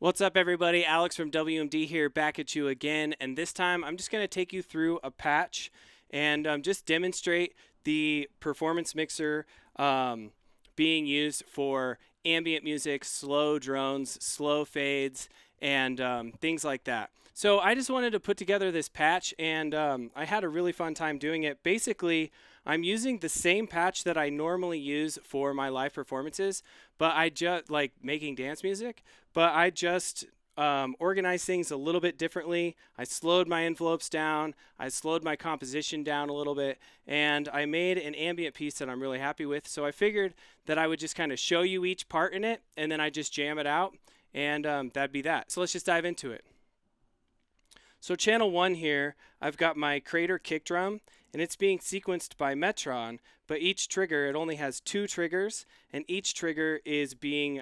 What's up, everybody? Alex from WMD here, back at you again. And this time, I'm just going to take you through a patch and just demonstrate the performance mixer being used for ambient music, slow drones, slow fades, and things like that. So I just wanted to put together this patch, and I had a really fun time doing it. Basically, I'm using the same patch that I normally use for my live performances, but I just like making dance music, but I just organize things a little bit differently. I slowed my envelopes down, I slowed my composition down a little bit, and I made an ambient piece that I'm really happy with. So I figured that I would just kind of show you each part in it, and then I just jam it out, and that'd be that. So let's just dive into it. So channel 1 here, I've got my Crater kick drum, and it's being sequenced by Metron, but each trigger, it only has 2 triggers, and each trigger is being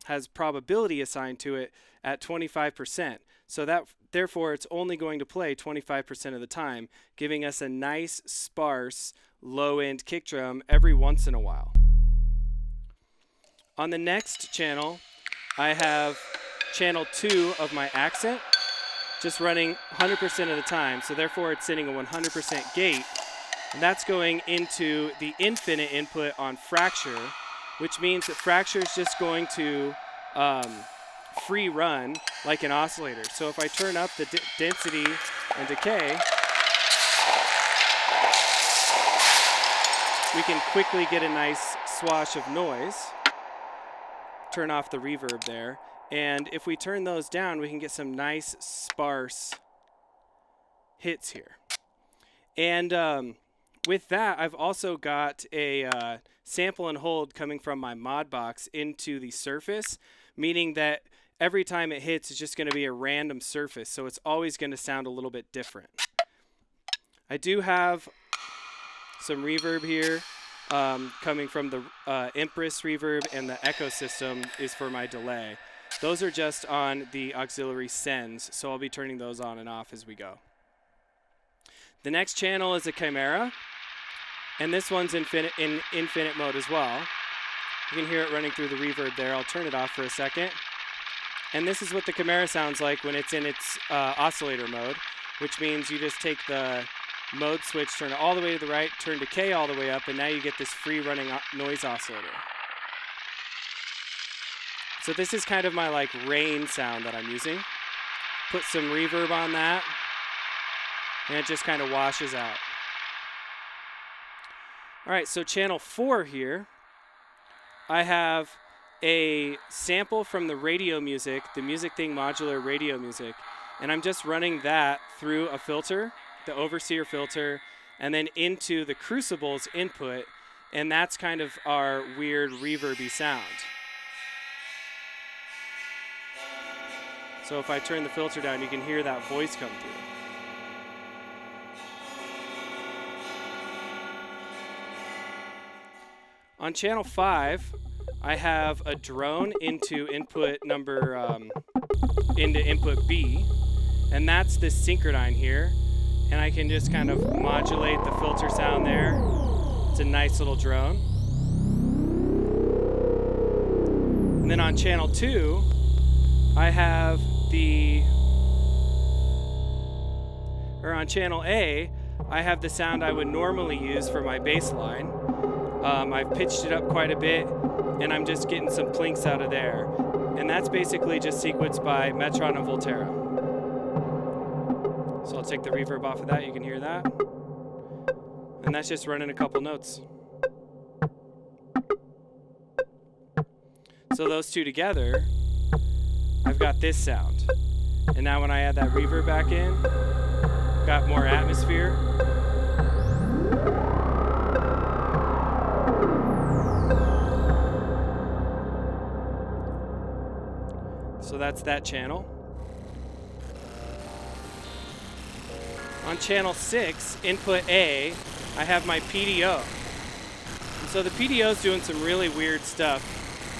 has probability assigned to it at 25%. So that therefore it's only going to play 25% of the time, giving us a nice sparse low-end kick drum every once in a while. On the next channel, I have channel 2 of my accent, just running 100% of the time, so therefore it's sending a 100% gate, and that's going into the infinite input on fracture, which means that fracture is just going to free run like an oscillator. So if I turn up the density and decay, we can quickly get a nice swash of noise. Turn off the reverb there. And if we turn those down, we can get some nice sparse hits here. And with that, I've also got a sample and hold coming from my mod box into the surface, meaning that every time it hits, it's just going to be a random surface. So it's always going to sound a little bit different. I do have some reverb here coming from the Empress reverb, and the Echo system is for my delay. Those are just on the auxiliary sends, so I'll be turning those on and off as we go. The next channel is a Chimera, and this one's in infinite mode as well. You can hear it running through the reverb there. I'll turn it off for a second. And this is what the Chimera sounds like when it's in its oscillator mode, which means you just take the mode switch, turn it all the way to the right, turn decay all the way up, and now you get this free running noise oscillator. So this is kind of my like rain sound that I'm using. Put some reverb on that, and it just kind of washes out. All right, so channel 4 here, I have a sample from the radio music, the Music Thing modular radio music, and I'm just running that through a filter, the Overseer filter, and then into the Crucible's input, and that's kind of our weird reverby sound. So if I turn the filter down, you can hear that voice come through. On channel 5, I have a drone into input into input B, and that's this Synchrodyne here, and I can just kind of modulate the filter sound there. It's a nice little drone. And then on channel 2, I have on channel A, I have the sound I would normally use for my bass line. I've pitched it up quite a bit, and I'm just getting some plinks out of there. And that's basically just sequenced by Metron and Volterra. So I'll take the reverb off of that, you can hear that. And that's just running a couple notes. So those two together, I've got this sound. And now when I add that reverb back in, got more atmosphere. So that's that channel. On channel 6, input A, I have my PDO. And so the PDO is doing some really weird stuff.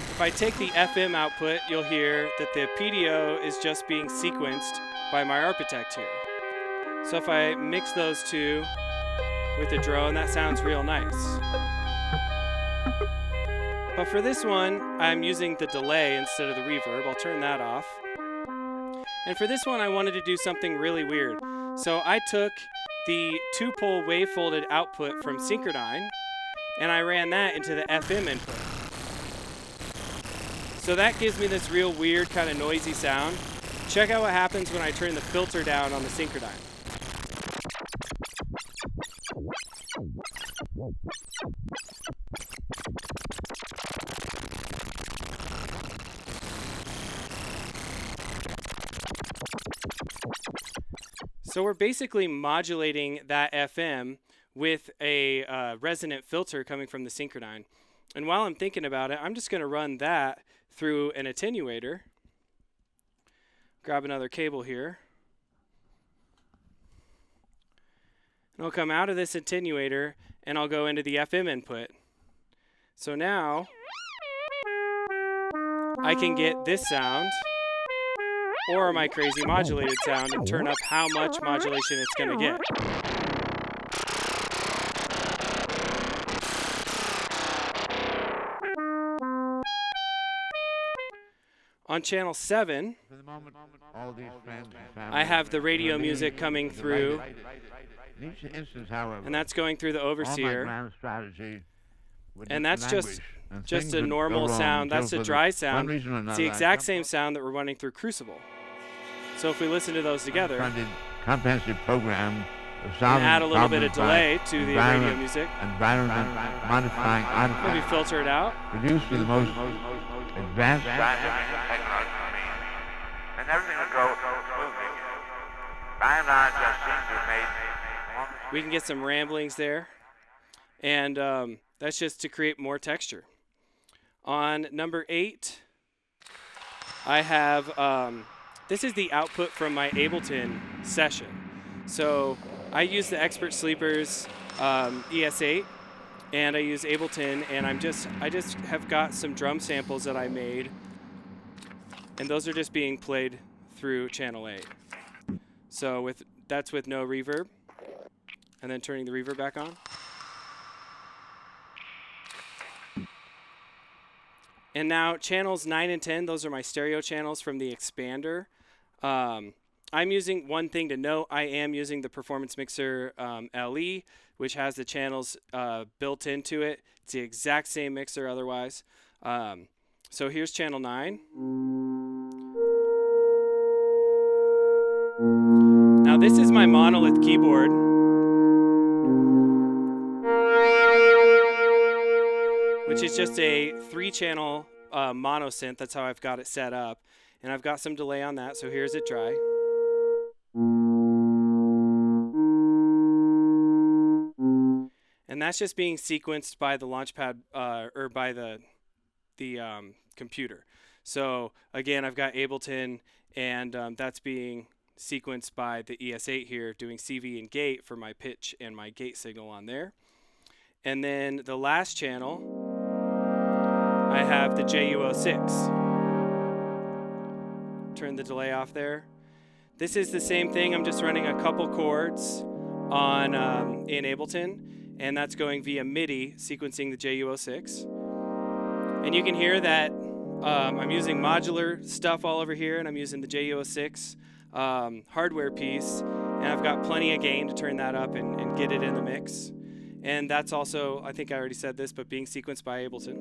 If I take the FM output, you'll hear that the PDO is just being sequenced by my architect here. So if I mix those two with a drone, that sounds real nice. But for this one, I'm using the delay instead of the reverb. I'll turn that off. And for this one, I wanted to do something really weird. So I took the 2-pole wave-folded output from Synchronine, and I ran that into the FM input. So that gives me this real weird kind of noisy sound. Check out what happens when I turn the filter down on the Synchronine. So we're basically modulating that FM with a resonant filter coming from the Synchronine. And while I'm thinking about it, I'm just going to run that through an attenuator. Grab another cable here. And I'll come out of this attenuator and I'll go into the FM input. So now I can get this sound or my crazy modulated sound and turn up how much modulation it's going to get. On channel 7, I have the radio music coming through, and that's going through the overseer. And that's just a normal sound. That's a dry sound. It's the exact same sound that we're running through Crucible. So if we listen to those together, comprehensive program and add a little bit of delay to the radio music, modifying maybe filter it out. Produced with the most advanced technology, and everything will go smoothly. By and large, just seems to have made. We can get some ramblings there, and that's just to create more texture. On number 8, I have this is the output from my Ableton session. So I use the Expert Sleepers ES8, and I use Ableton, and I just have got some drum samples that I made, and those are just being played through channel 8. So that's with no reverb, and then turning the reverb back on. And now channels 9 and 10, those are my stereo channels from the expander. I'm using one thing to note. I am using the Performance Mixer LE, which has the channels built into it. It's the exact same mixer otherwise. So here's channel 9. Now this is my monolith keyboard. Which is just a 3-channel mono synth. That's how I've got it set up. And I've got some delay on that, so here's it dry. And that's just being sequenced by the Launchpad or by the computer. So again, I've got Ableton, and that's being sequenced by the ES8 here, doing CV and gate for my pitch and my gate signal on there. And then the last channel, I have the JU06. Turn the delay off there. This is the same thing. I'm just running a couple chords on in Ableton, and that's going via MIDI, sequencing the JU06. And you can hear that I'm using modular stuff all over here, and I'm using the JU06 hardware piece, and I've got plenty of gain to turn that up and get it in the mix. And that's also, I think I already said this, but being sequenced by Ableton.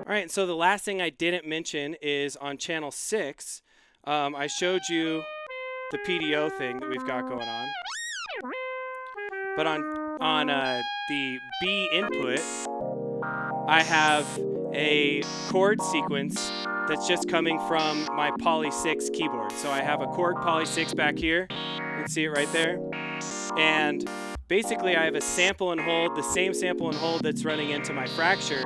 All right, so the last thing I didn't mention is on channel 6, I showed you the PDO thing that we've got going on. But on the B input, I have a chord sequence that's just coming from my Poly 6 keyboard. So I have a Korg Poly 6 back here. You can see it right there. And basically I have a sample and hold. The same sample and hold that's running into my Fracture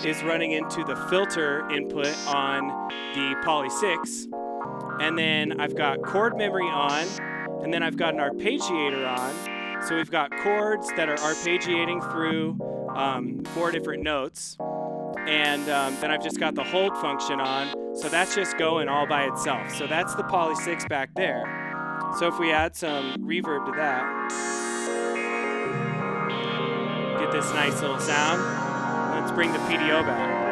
is running into the filter input on the Poly 6. And then I've got chord memory on, and then I've got an arpeggiator on. So we've got chords that are arpeggiating through 4 different notes. And then I've just got the hold function on. So that's just going all by itself. So that's the Poly 6 back there. So if we add some reverb to that. this nice little sound. Let's bring the PDO back.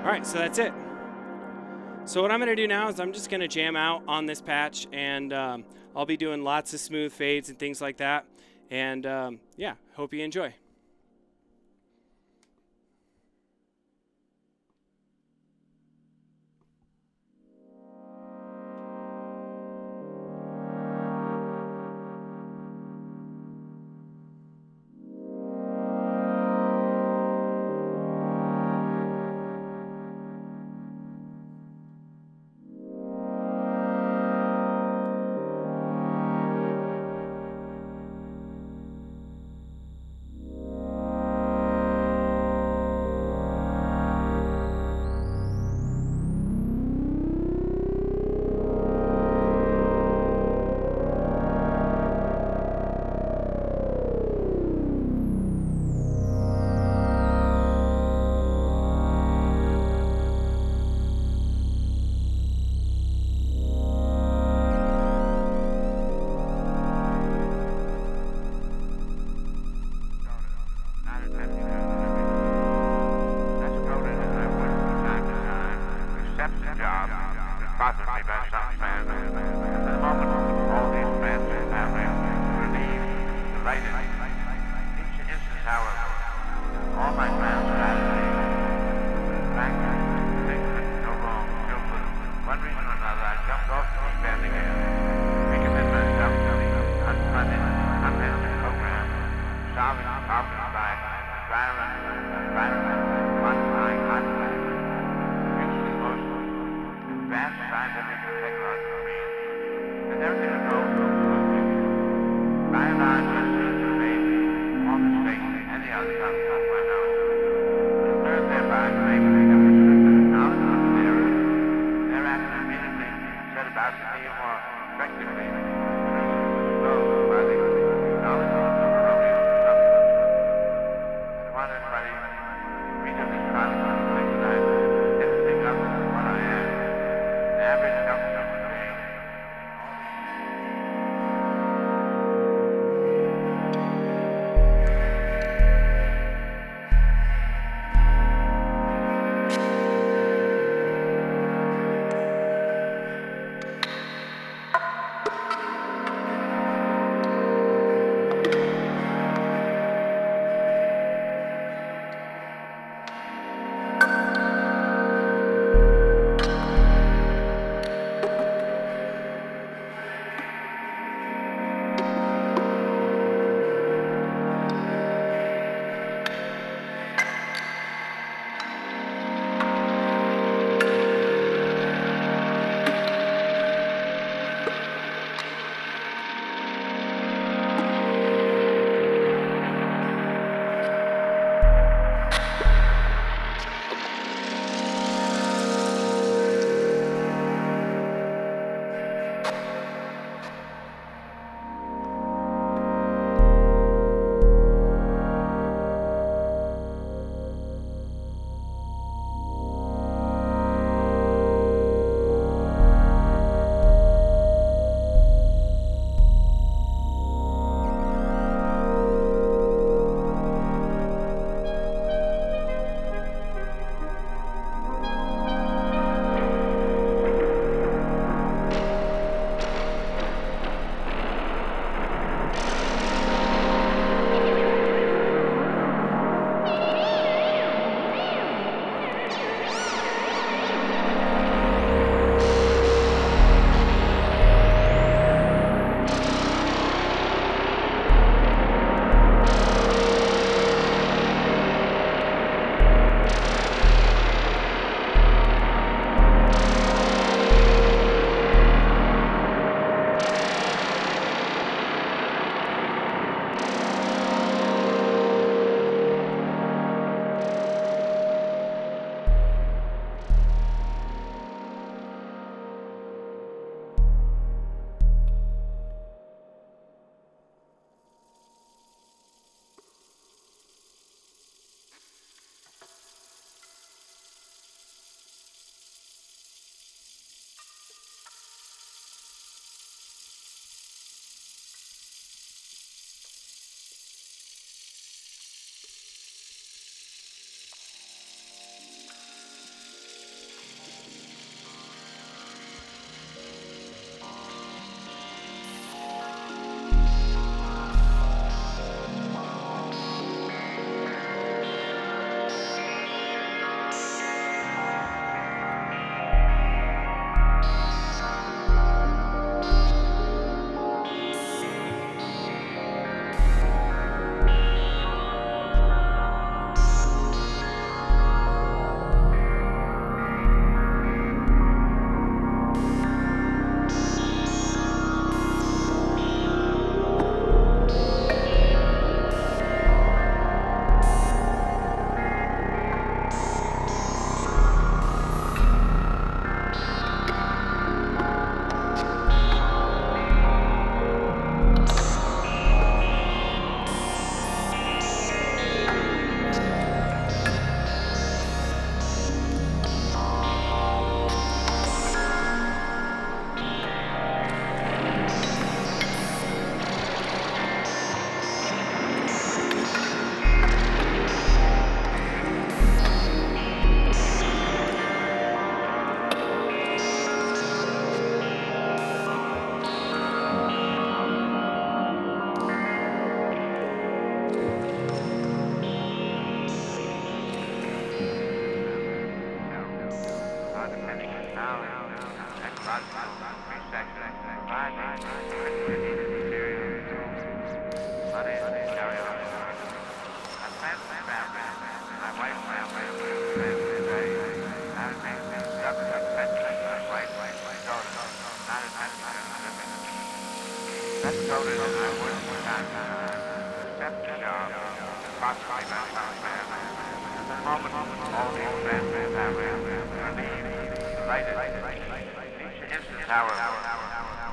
All right, so that's it. So what I'm gonna do now is I'm just gonna jam out on this patch, and I'll be doing lots of smooth fades and things like that. And yeah, hope you enjoy.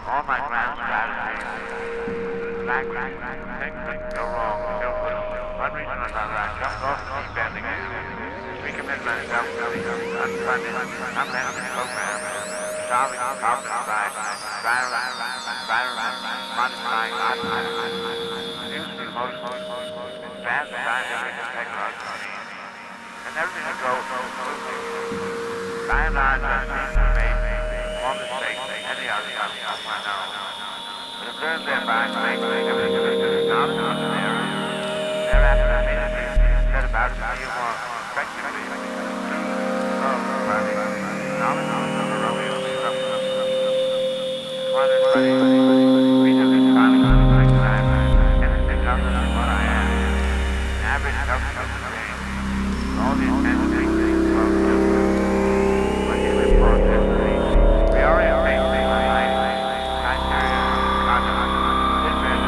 All my grand strategies, things that go wrong, one reason or another, I jumped off the deep end again, recommit myself to the unfunded, unmanaged program, solving carbon dioxide, modifying using the most advanced scientific and technological means, and everything will go smoothly. By and large, I seem to have made more mistakes than any other I know. But I've learned thereby to make everything that is not an error. Thereafter, I made it set about to deal more effectively knowledge of erroneous structure. One is reasonably silent on the next time, anything other than what I am. An average self-conscious change. All these kinds of things involve when you report history, reorientate the life, criteria, conduct, different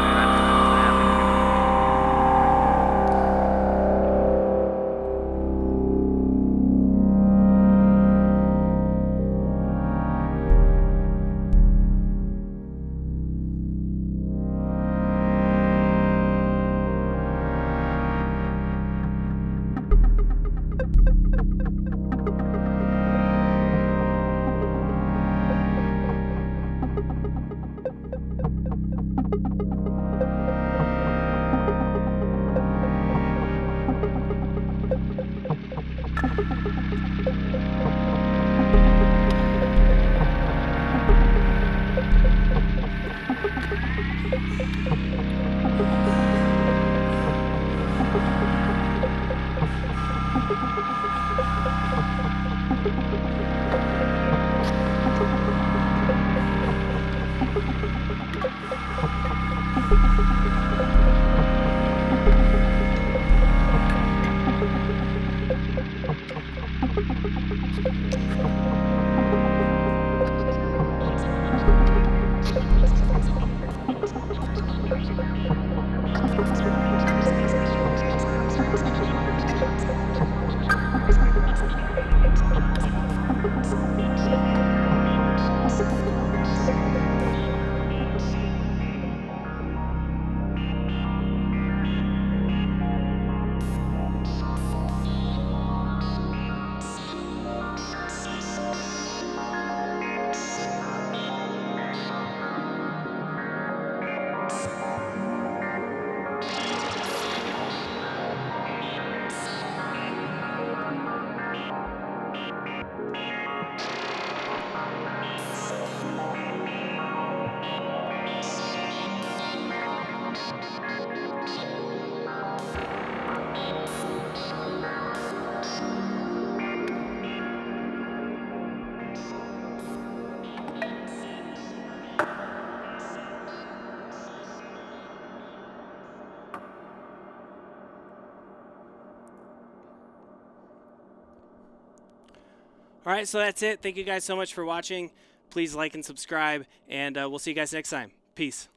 All right, so that's it. Thank you guys so much for watching. Please like and subscribe, and we'll see you guys next time. Peace.